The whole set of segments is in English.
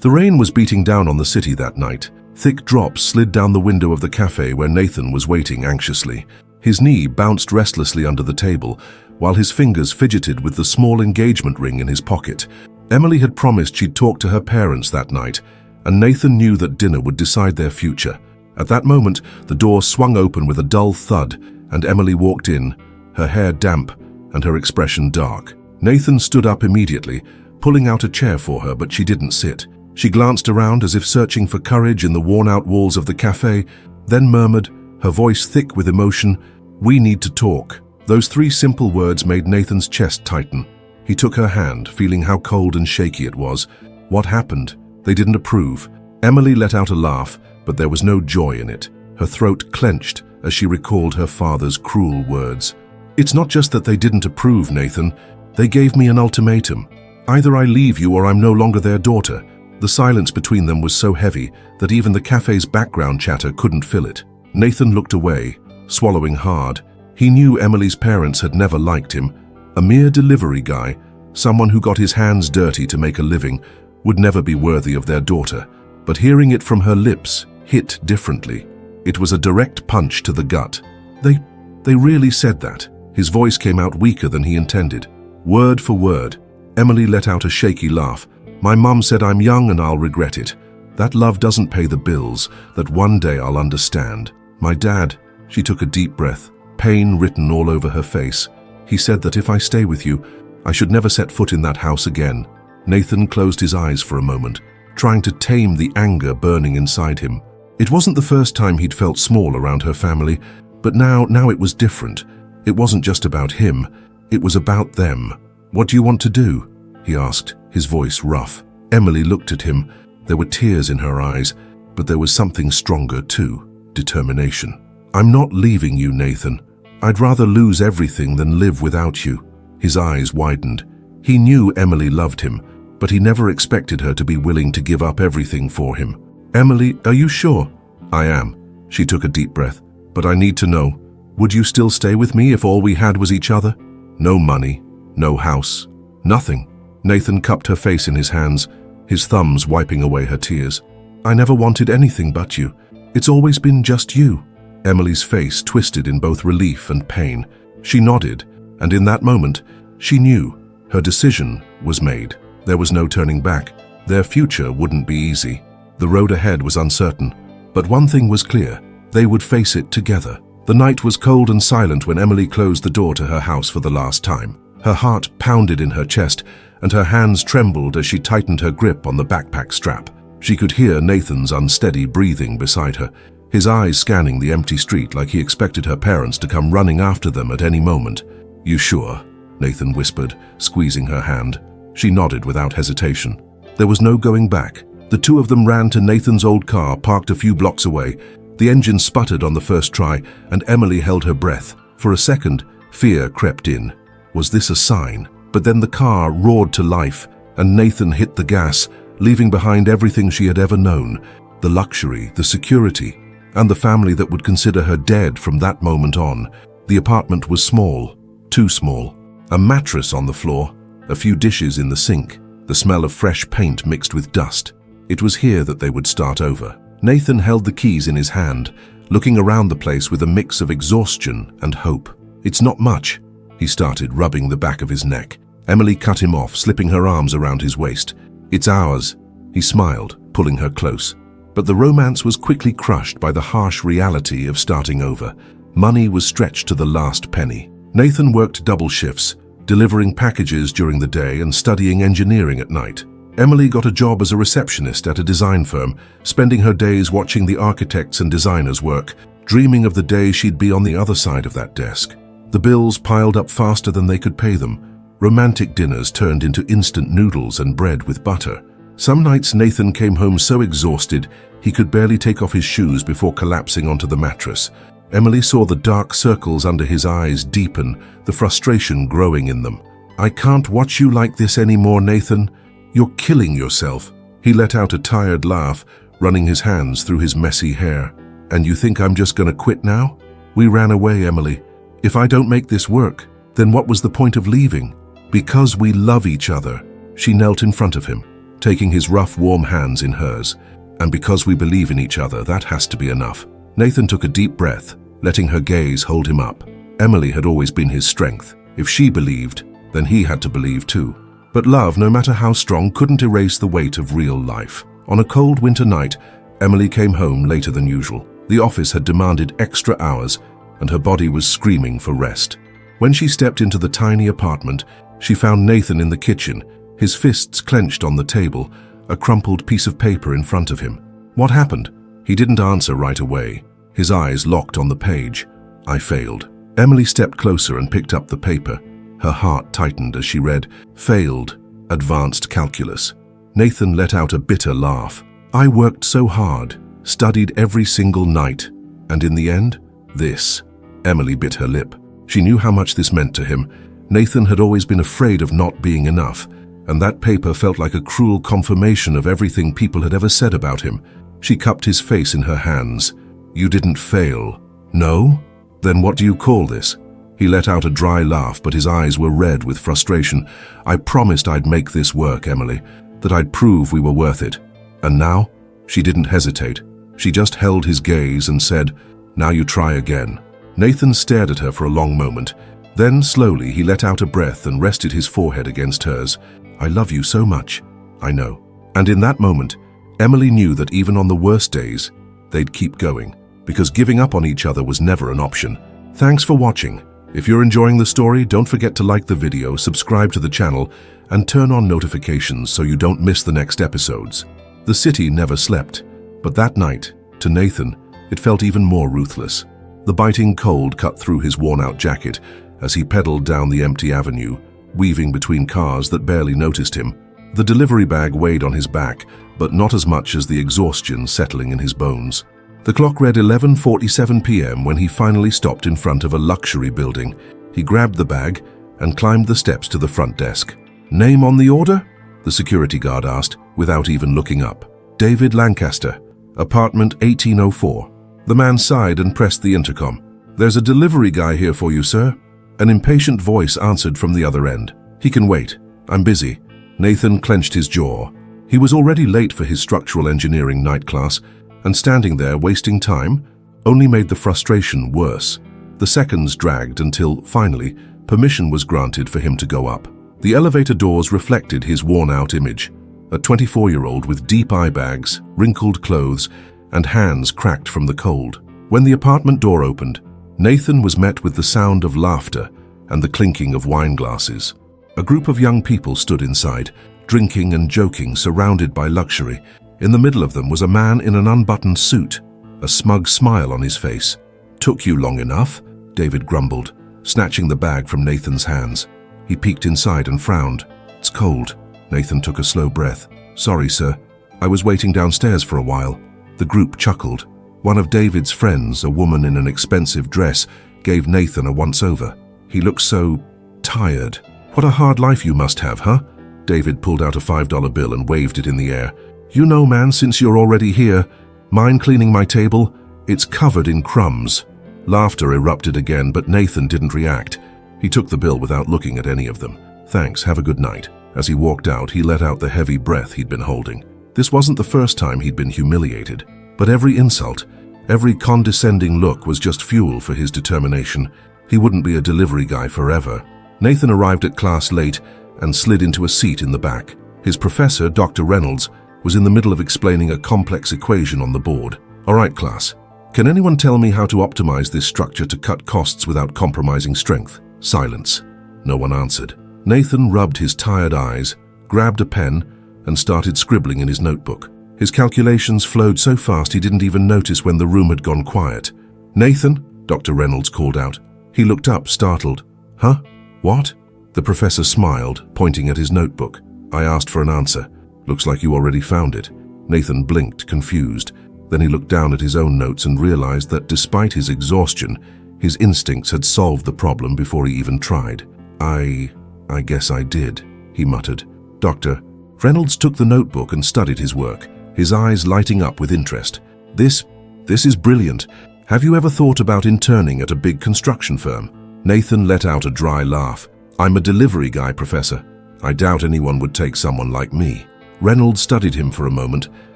The rain was beating down on the city that night. Thick drops slid down the window of the cafe where Nathan was waiting anxiously. His knee bounced restlessly under the table, while his fingers fidgeted with the small engagement ring in his pocket. Emily had promised she'd talk to her parents that night, and Nathan knew that dinner would decide their future. At that moment, the door swung open with a dull thud, and Emily walked in, her hair damp and her expression dark. Nathan stood up immediately, pulling out a chair for her, but she didn't sit. She glanced around as if searching for courage in the worn-out walls of the cafe, then murmured, her voice thick with emotion, "We need to talk." Those three simple words made Nathan's chest tighten. He took her hand, feeling how cold and shaky it was. What happened? They didn't approve. Emily let out a laugh, but there was no joy in it. Her throat clenched as she recalled her father's cruel words. "It's not just that they didn't approve, Nathan. They gave me an ultimatum. Either I leave you or I'm no longer their daughter." The silence between them was so heavy that even the cafe's background chatter couldn't fill it. Nathan looked away, swallowing hard. He knew Emily's parents had never liked him. A mere delivery guy, someone who got his hands dirty to make a living, would never be worthy of their daughter. But hearing it from her lips hit differently. It was a direct punch to the gut. They really said that. His voice came out weaker than he intended. Word for word. Emily let out a shaky laugh. "My mum said I'm young and I'll regret it. That love doesn't pay the bills, that one day I'll understand. My dad," she took a deep breath, pain written all over her face. "He said that if I stay with you, I should never set foot in that house again." Nathan closed his eyes for a moment, trying to tame the anger burning inside him. It wasn't the first time he'd felt small around her family, but now it was different. It wasn't just about him, it was about them. "What do you want to do?" he asked, his voice rough. Emily looked at him. There were tears in her eyes, but there was something stronger too, determination. "I'm not leaving you, Nathan. I'd rather lose everything than live without you." His eyes widened. He knew Emily loved him, but he never expected her to be willing to give up everything for him. "Emily, are you sure?" "I am." She took a deep breath. "But I need to know. Would you still stay with me if all we had was each other? No money, no house, nothing." Nathan cupped her face in his hands, his thumbs wiping away her tears. "I never wanted anything but you. It's always been just you." Emily's face twisted in both relief and pain. She nodded, and in that moment, she knew her decision was made. There was no turning back. Their future wouldn't be easy. The road ahead was uncertain. But one thing was clear. They would face it together. The night was cold and silent when Emily closed the door to her house for the last time. Her heart pounded in her chest, and her hands trembled as she tightened her grip on the backpack strap. She could hear Nathan's unsteady breathing beside her, his eyes scanning the empty street like he expected her parents to come running after them at any moment. "You sure?" Nathan whispered, squeezing her hand. She nodded without hesitation. There was no going back. The two of them ran to Nathan's old car, parked a few blocks away. The engine sputtered on the first try, and Emily held her breath. For a second, fear crept in. Was this a sign? But then the car roared to life, and Nathan hit the gas, leaving behind everything she had ever known, the luxury, the security, and the family that would consider her dead from that moment on. The apartment was small, too small. A mattress on the floor, a few dishes in the sink, the smell of fresh paint mixed with dust. It was here that they would start over. Nathan held the keys in his hand, looking around the place with a mix of exhaustion and hope. "It's not much," he started, rubbing the back of his neck. Emily cut him off, slipping her arms around his waist. "It's ours," he smiled, pulling her close. But the romance was quickly crushed by the harsh reality of starting over. Money was stretched to the last penny. Nathan worked double shifts, delivering packages during the day and studying engineering at night. Emily got a job as a receptionist at a design firm, spending her days watching the architects and designers work, dreaming of the day she'd be on the other side of that desk. The bills piled up faster than they could pay them. Romantic dinners turned into instant noodles and bread with butter. Some nights Nathan came home so exhausted he could barely take off his shoes before collapsing onto the mattress. Emily saw the dark circles under his eyes deepen, the frustration growing in them. "I can't watch you like this anymore, Nathan. You're killing yourself." He let out a tired laugh, running his hands through his messy hair. "And you think I'm just gonna quit now? We ran away, Emily. If I don't make this work, then what was the point of leaving? Because we love each other." She knelt in front of him. taking his rough, warm hands in hers. "And because we believe in each other, that has to be enough." Nathan took a deep breath, letting her gaze hold him up. Emily had always been his strength. If she believed, then he had to believe too. But love, no matter how strong, couldn't erase the weight of real life. On a cold winter night, Emily came home later than usual. The office had demanded extra hours, and her body was screaming for rest. When she stepped into the tiny apartment, she found Nathan in the kitchen, his fists clenched on the table, a crumpled piece of paper in front of him. "What happened?" He didn't answer right away, his eyes locked on the page. "I failed." Emily stepped closer and picked up the paper. Her heart tightened as she read, "Failed, advanced calculus." Nathan let out a bitter laugh. "I worked so hard, studied every single night, and in the end, this." Emily bit her lip. She knew how much this meant to him. Nathan had always been afraid of not being enough, and that paper felt like a cruel confirmation of everything people had ever said about him. She cupped his face in her hands. "You didn't fail." "No? Then what do you call this?" He let out a dry laugh, but his eyes were red with frustration. "I promised I'd make this work, Emily, that I'd prove we were worth it. And now?" She didn't hesitate. She just held his gaze and said, "Now you try again." Nathan stared at her for a long moment. Then, slowly, he let out a breath and rested his forehead against hers. "I love you so much." "I know." And in that moment, Emily knew that even on the worst days, they'd keep going, because giving up on each other was never an option. Thanks for watching. If you're enjoying the story, don't forget to like the video, subscribe to the channel, and turn on notifications so you don't miss the next episodes. The city never slept, but that night, to Nathan, it felt even more ruthless. The biting cold cut through his worn-out jacket as he pedaled down the empty avenue, weaving between cars that barely noticed him. The delivery bag weighed on his back, but not as much as the exhaustion settling in his bones. The clock read 11:47 p.m. when he finally stopped in front of a luxury building. He grabbed the bag and climbed the steps to the front desk. "Name on the order?" the security guard asked, without even looking up. "David Lancaster, apartment 1804. The man sighed and pressed the intercom. "There's a delivery guy here for you, sir." An impatient voice answered from the other end. "He can wait. I'm busy." Nathan clenched his jaw. He was already late for his structural engineering night class, and standing there wasting time only made the frustration worse. The seconds dragged until, finally, permission was granted for him to go up. The elevator doors reflected his worn-out image, a 24-year-old with deep eye bags, wrinkled clothes, and hands cracked from the cold. When the apartment door opened, Nathan was met with the sound of laughter and the clinking of wine glasses. A group of young people stood inside, drinking and joking, surrounded by luxury. In the middle of them was a man in an unbuttoned suit, a smug smile on his face. "Took you long enough," David grumbled, snatching the bag from Nathan's hands. He peeked inside and frowned. "It's cold." Nathan took a slow breath. "Sorry, sir. I was waiting downstairs for a while." The group chuckled. One of David's friends, a woman in an expensive dress, gave Nathan a once-over. He looked so tired. "What a hard life you must have, huh?" David pulled out a $5 bill and waved it in the air. "You know, man, since you're already here, mind cleaning my table? It's covered in crumbs." Laughter erupted again, but Nathan didn't react. He took the bill without looking at any of them. "Thanks, have a good night." As he walked out, he let out the heavy breath he'd been holding. This wasn't the first time he'd been humiliated, but every insult, every condescending look was just fuel for his determination. He wouldn't be a delivery guy forever. Nathan arrived at class late and slid into a seat in the back. His professor, Dr. Reynolds, was in the middle of explaining a complex equation on the board. "All right, class. Can anyone tell me how to optimize this structure to cut costs without compromising strength?" Silence. No one answered. Nathan rubbed his tired eyes, grabbed a pen, and started scribbling in his notebook. His calculations flowed so fast he didn't even notice when the room had gone quiet. "Nathan?" Dr. Reynolds called out. He looked up, startled. "Huh? What?" The professor smiled, pointing at his notebook. "I asked for an answer. Looks like you already found it." Nathan blinked, confused. Then he looked down at his own notes and realized that despite his exhaustion, his instincts had solved the problem before he even tried. I guess I did," he muttered. "Doctor." Reynolds took the notebook and studied his work, his eyes lighting up with interest. This is brilliant. Have you ever thought about interning at a big construction firm?" Nathan let out a dry laugh. "I'm a delivery guy, Professor. I doubt anyone would take someone like me." Reynolds studied him for a moment,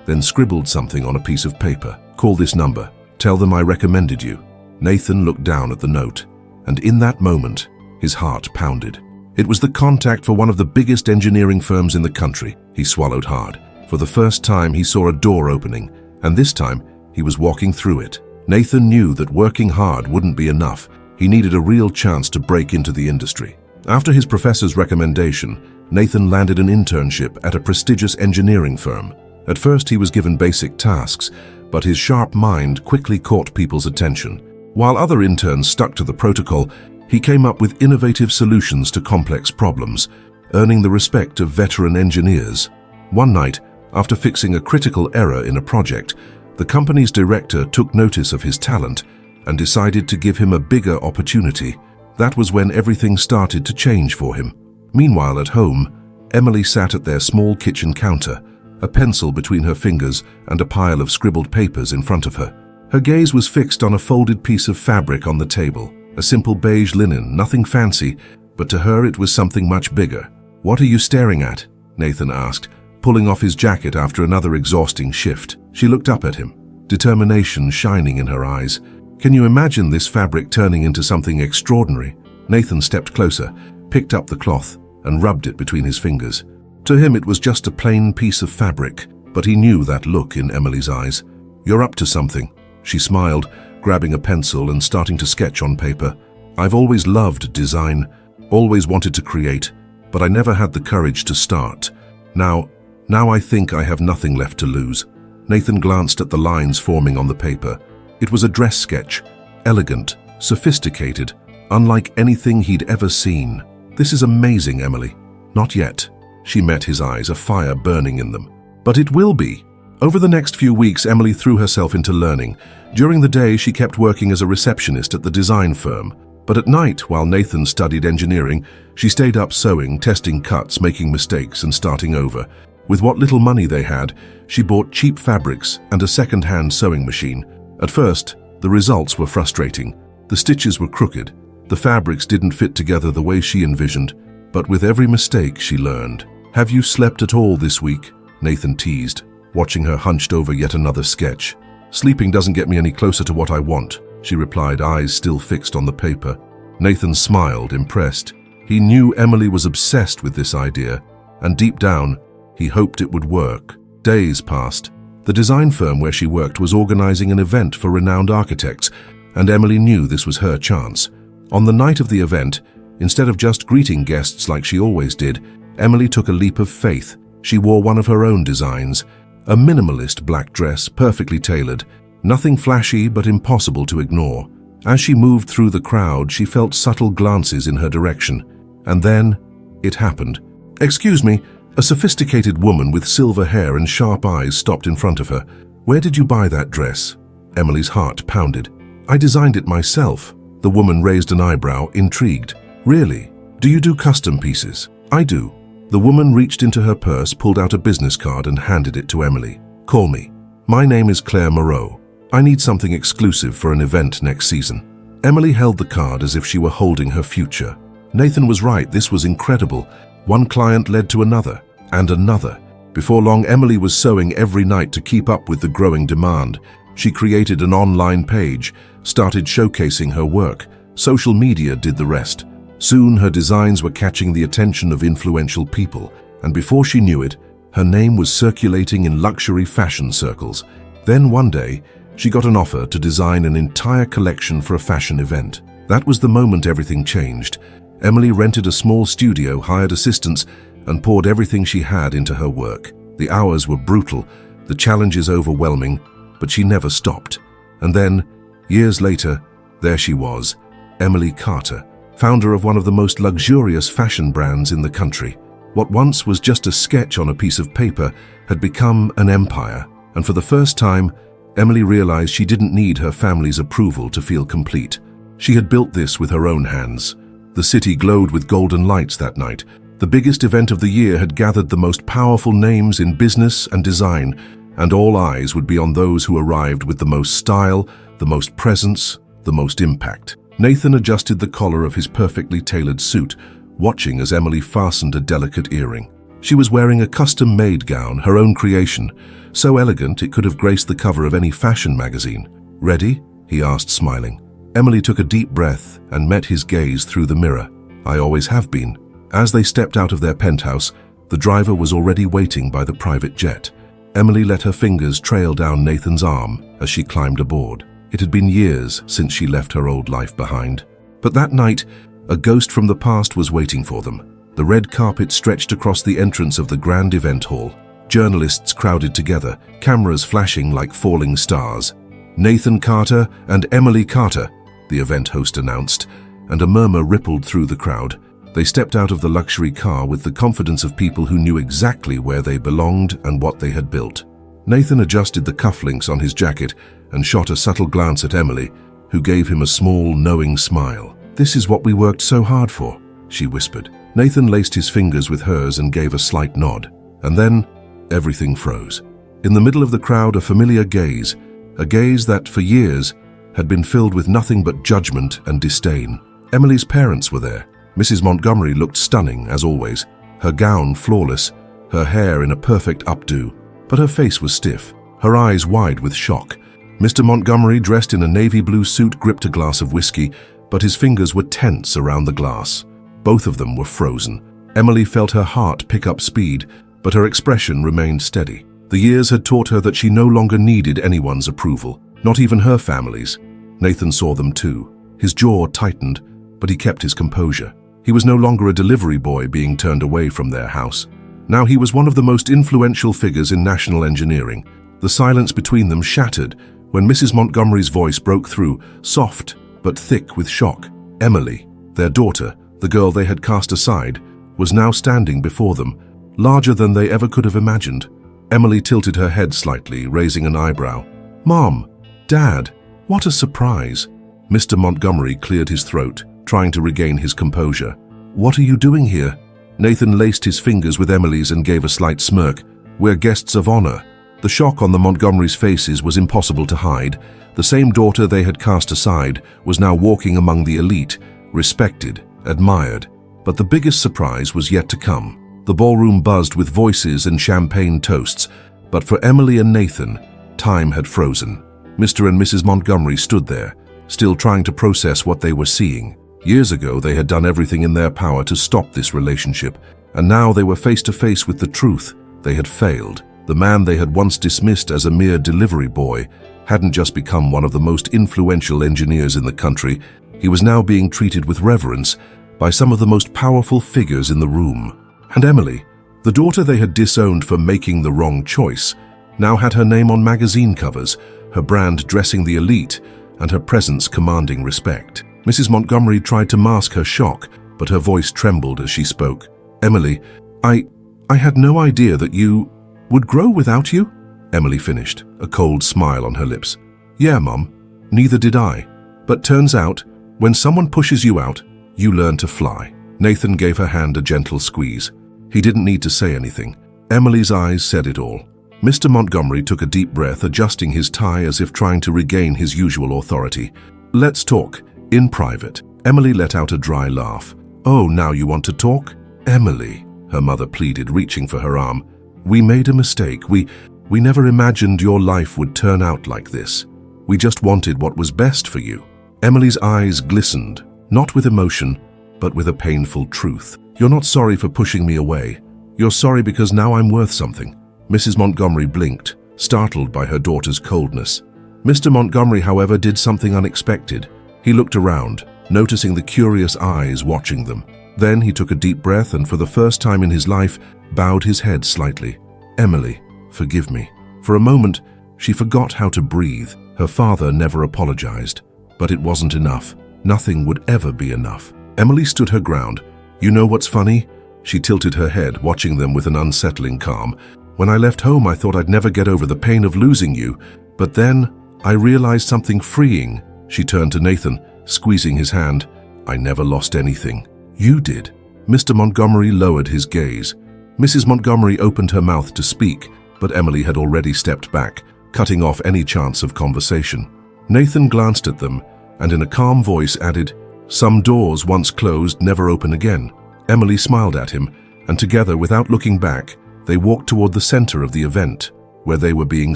then scribbled something on a piece of paper. "Call this number. Tell them I recommended you." Nathan looked down at the note, and in that moment, his heart pounded. It was the contact for one of the biggest engineering firms in the country. He swallowed hard. For the first time, he saw a door opening, and this time, he was walking through it. Nathan knew that working hard wouldn't be enough. He needed a real chance to break into the industry. After his professor's recommendation, Nathan landed an internship at a prestigious engineering firm. At first, he was given basic tasks, but his sharp mind quickly caught people's attention. While other interns stuck to the protocol, he came up with innovative solutions to complex problems, earning the respect of veteran engineers. One night, after fixing a critical error in a project, the company's director took notice of his talent and decided to give him a bigger opportunity. That was when everything started to change for him. Meanwhile, at home, Emily sat at their small kitchen counter, a pencil between her fingers and a pile of scribbled papers in front of her. Her gaze was fixed on a folded piece of fabric on the table, a simple beige linen, nothing fancy, but to her it was something much bigger. "What are you staring at?" Nathan asked, pulling off his jacket after another exhausting shift. She looked up at him, determination shining in her eyes. "Can you imagine this fabric turning into something extraordinary?" Nathan stepped closer, picked up the cloth, and rubbed it between his fingers. To him it was just a plain piece of fabric, but he knew that look in Emily's eyes. "You're up to something." She smiled, grabbing a pencil and starting to sketch on paper. "I've always loved design, always wanted to create, but I never had the courage to start. Now I think I have nothing left to lose." Nathan glanced at the lines forming on the paper. It was a dress sketch, elegant, sophisticated, unlike anything he'd ever seen. "This is amazing, Emily." "Not yet." She met his eyes, a fire burning in them. "But it will be." Over the next few weeks, Emily threw herself into learning. During the day, she kept working as a receptionist at the design firm. But at night, while Nathan studied engineering, she stayed up sewing, testing cuts, making mistakes, and starting over. With what little money they had, she bought cheap fabrics and a second-hand sewing machine. At first, the results were frustrating. The stitches were crooked. The fabrics didn't fit together the way she envisioned. But with every mistake, she learned. "Have you slept at all this week?" Nathan teased, watching her hunched over yet another sketch. "Sleeping doesn't get me any closer to what I want," she replied, eyes still fixed on the paper. Nathan smiled, impressed. He knew Emily was obsessed with this idea, and deep down, he hoped it would work. Days passed. The design firm where she worked was organizing an event for renowned architects, and Emily knew this was her chance. On the night of the event, instead of just greeting guests like she always did, Emily took a leap of faith. She wore one of her own designs, a minimalist black dress, perfectly tailored, nothing flashy but impossible to ignore. As she moved through the crowd, she felt subtle glances in her direction. And then, it happened. "Excuse me," a sophisticated woman with silver hair and sharp eyes stopped in front of her. "Where did you buy that dress?" Emily's heart pounded. "I designed it myself." The woman raised an eyebrow, intrigued. "Really? Do you do custom pieces?" "I do." The woman reached into her purse, pulled out a business card and handed it to Emily. "Call me. My name is Claire Moreau. I need something exclusive for an event next season." Emily held the card as if she were holding her future. Nathan was right, this was incredible. One client led to another, and another. Before long, Emily was sewing every night to keep up with the growing demand. She created an online page, started showcasing her work. Social media did the rest. Soon, her designs were catching the attention of influential people, and before she knew it, her name was circulating in luxury fashion circles. Then one day, she got an offer to design an entire collection for a fashion event. That was the moment everything changed. Emily rented a small studio, hired assistants, and poured everything she had into her work. The hours were brutal, the challenges overwhelming, but she never stopped. And then, years later, there she was, Emily Carter, founder of one of the most luxurious fashion brands in the country. What once was just a sketch on a piece of paper had become an empire, and for the first time, Emily realized she didn't need her family's approval to feel complete. She had built this with her own hands. The city glowed with golden lights that night. The biggest event of the year had gathered the most powerful names in business and design, and all eyes would be on those who arrived with the most style, the most presence, the most impact. Nathan adjusted the collar of his perfectly tailored suit, watching as Emily fastened a delicate earring. She was wearing a custom-made gown, her own creation, so elegant it could have graced the cover of any fashion magazine. "Ready?" he asked, smiling. Emily took a deep breath and met his gaze through the mirror. "I always have been." As they stepped out of their penthouse, the driver was already waiting by the private jet. Emily let her fingers trail down Nathan's arm as she climbed aboard. It had been years since she left her old life behind. But that night, a ghost from the past was waiting for them. The red carpet stretched across the entrance of the grand event hall. Journalists crowded together, cameras flashing like falling stars. "Nathan Carter and Emily Carter," the event host announced, and a murmur rippled through the crowd. They stepped out of the luxury car with the confidence of people who knew exactly where they belonged and what they had built. Nathan adjusted the cufflinks on his jacket and shot a subtle glance at Emily, who gave him a small, knowing smile. "This is what we worked so hard for," she whispered. Nathan laced his fingers with hers and gave a slight nod. And then, everything froze. In the middle of the crowd, a familiar gaze, a gaze that, for years, had been filled with nothing but judgment and disdain. Emily's parents were there. Mrs. Montgomery looked stunning, as always, her gown flawless, her hair in a perfect updo. But her face was stiff, her eyes wide with shock. Mr. Montgomery, dressed in a navy blue suit, gripped a glass of whiskey, but his fingers were tense around the glass. Both of them were frozen. Emily felt her heart pick up speed, but her expression remained steady. The years had taught her that she no longer needed anyone's approval, not even her family's. Nathan saw them too. His jaw tightened, but he kept his composure. He was no longer a delivery boy being turned away from their house. Now he was one of the most influential figures in national engineering. The silence between them shattered when Mrs. Montgomery's voice broke through, soft but thick with shock. Emily, their daughter, the girl they had cast aside, was now standing before them, larger than they ever could have imagined. Emily tilted her head slightly, raising an eyebrow. "Mom, Dad, what a surprise." Mr. Montgomery cleared his throat, trying to regain his composure. "What are you doing here?" Nathan laced his fingers with Emily's and gave a slight smirk. "We're guests of honor." The shock on the Montgomerys' faces was impossible to hide. The same daughter they had cast aside was now walking among the elite, respected, admired. But the biggest surprise was yet to come. The ballroom buzzed with voices and champagne toasts, but for Emily and Nathan, time had frozen. Mr. and Mrs. Montgomery stood there, still trying to process what they were seeing. Years ago, they had done everything in their power to stop this relationship, and now they were face to face with the truth. They had failed. The man they had once dismissed as a mere delivery boy hadn't just become one of the most influential engineers in the country. He was now being treated with reverence by some of the most powerful figures in the room. And Emily, the daughter they had disowned for making the wrong choice, now had her name on magazine covers, her brand dressing the elite, and her presence commanding respect. Mrs. Montgomery tried to mask her shock, but her voice trembled as she spoke. "Emily, I had no idea that you would grow without you," Emily finished, a cold smile on her lips. "Yeah, Mom, neither did I. But turns out, when someone pushes you out, you learn to fly." Nathan gave her hand a gentle squeeze. He didn't need to say anything. Emily's eyes said it all. Mr. Montgomery took a deep breath, adjusting his tie as if trying to regain his usual authority. "Let's talk. In private." Emily let out a dry laugh. "Oh, now you want to talk?" "Emily," her mother pleaded, reaching for her arm. "We made a mistake. We never imagined your life would turn out like this. We just wanted what was best for you." Emily's eyes glistened, not with emotion, but with a painful truth. "You're not sorry for pushing me away. You're sorry because now I'm worth something." Mrs. Montgomery blinked, startled by her daughter's coldness. Mr. Montgomery, however, did something unexpected. He looked around, noticing the curious eyes watching them. Then he took a deep breath and, for the first time in his life, bowed his head slightly. "Emily, forgive me." For a moment, she forgot how to breathe. Her father never apologized. But it wasn't enough. Nothing would ever be enough. Emily stood her ground. "You know what's funny?" She tilted her head, watching them with an unsettling calm. "When I left home, I thought I'd never get over the pain of losing you. But then, I realized something freeing." She turned to Nathan, squeezing his hand. "I never lost anything. You did." Mr. Montgomery lowered his gaze. Mrs. Montgomery opened her mouth to speak, but Emily had already stepped back, cutting off any chance of conversation. Nathan glanced at them, and in a calm voice added, "Some doors once closed never open again." Emily smiled at him, and together, without looking back, they walked toward the center of the event, where they were being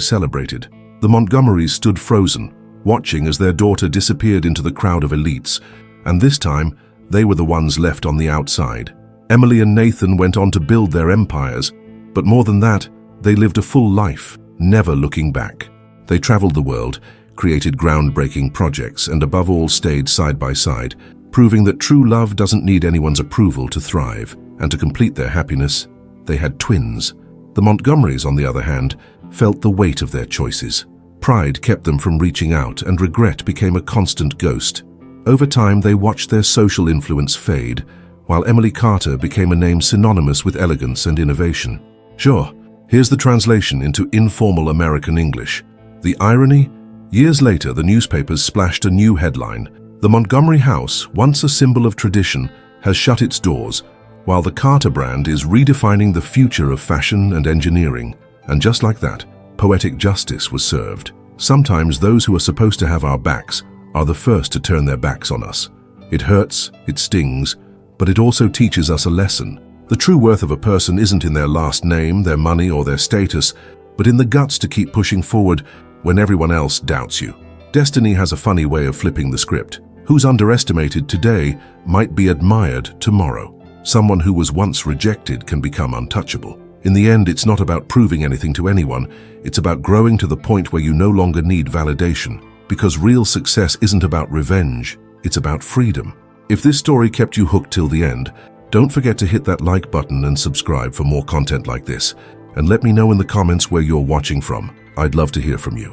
celebrated. The Montgomerys stood frozen, watching as their daughter disappeared into the crowd of elites, and this time, they were the ones left on the outside. Emily and Nathan went on to build their empires, but more than that, they lived a full life, never looking back. They traveled the world, created groundbreaking projects, and above all stayed side by side, proving that true love doesn't need anyone's approval to thrive. And to complete their happiness, they had twins. The Montgomerys, on the other hand, felt the weight of their choices. Pride kept them from reaching out, and regret became a constant ghost. Over time, they watched their social influence fade, while Emily Carter became a name synonymous with elegance and innovation. Sure, here's the translation into informal American English. The irony? Years later, the newspapers splashed a new headline. The Montgomery house, once a symbol of tradition, has shut its doors, while the Carter brand is redefining the future of fashion and engineering. And just like that, poetic justice was served. Sometimes those who are supposed to have our backs are the first to turn their backs on us. It hurts, it stings, but it also teaches us a lesson. The true worth of a person isn't in their last name, their money, or their status, but in the guts to keep pushing forward when everyone else doubts you. Destiny has a funny way of flipping the script. Who's underestimated today might be admired tomorrow. Someone who was once rejected can become untouchable. In the end, it's not about proving anything to anyone. It's about growing to the point where you no longer need validation. Because real success isn't about revenge, it's about freedom. If this story kept you hooked till the end, don't forget to hit that like button and subscribe for more content like this. And let me know in the comments where you're watching from. I'd love to hear from you.